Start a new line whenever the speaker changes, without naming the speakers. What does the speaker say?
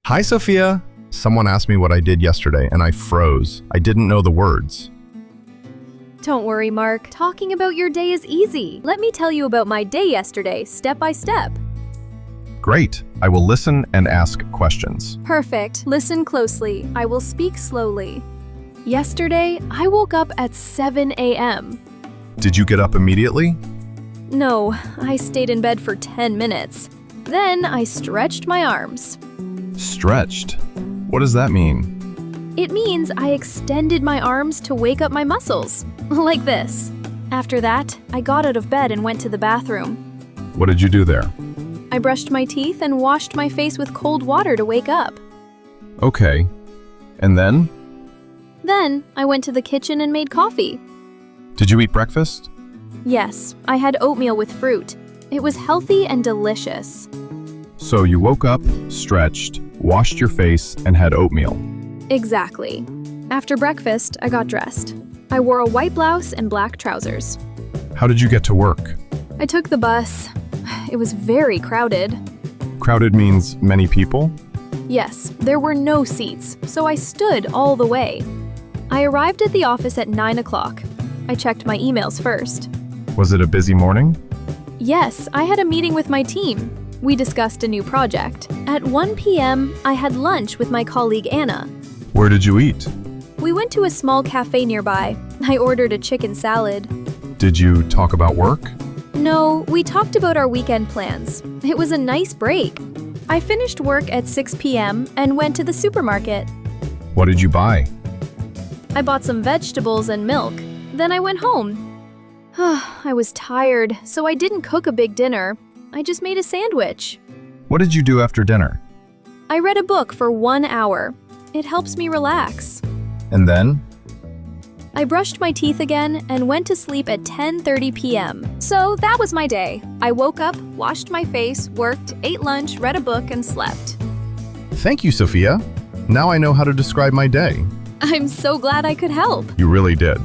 Hi, Sophia. Someone asked me what I did yesterday, and I froze. I didn't know the words.
Don't worry, Mark. Talking about your day is easy. Let me tell you about my day yesterday, step by step.
Great. I will listen and ask questions.
Perfect. Listen closely. I will speak slowly. Yesterday, I woke up at 7 a.m.
Did you get up immediately?
No, I stayed in bed for 10 minutes. Then I stretched my arms.
Stretched? What does that mean?
It means I extended my arms to wake up my muscles, like this. After that, I got out of bed and went to the bathroom.
What did you do there?
I brushed my teeth and washed my face with cold water to wake up.
Okay. And then?
Then, I went to the kitchen and made coffee.
Did you eat breakfast?
Yes, I had oatmeal with fruit. It was healthy and delicious.
So you woke up, stretched, washed your face, and had oatmeal.
Exactly. After breakfast, I got dressed. I wore a white blouse and black trousers.
How did you get to work?
I took the bus. It was very crowded.
Crowded means many people?
Yes, there were no seats, so I stood all the way. I arrived at the office at 9 o'clock. I checked my emails first.
Was it a busy morning?
Yes, I had a meeting with my team. We discussed a new project. At 1 p.m., I had lunch with my colleague Anna.
Where did you eat?
We went to a small cafe nearby. I ordered a chicken salad.
Did you talk about work?
No, we talked about our weekend plans. It was a nice break. I finished work at 6 p.m. and went to the supermarket.
What did you buy?
I bought some vegetables and milk. Then I went home. I was tired, so I didn't cook a big dinner. I just made a sandwich.
What did you do after dinner?
I read a book for 1 hour. It helps me relax.
And then?
I brushed my teeth again and went to sleep at 10:30 p.m. So that was my day. I woke up, washed my face, worked, ate lunch, read a book, and slept.
Thank you, Sophia. Now I know how to describe my day.
I'm so glad I could help.
You really did.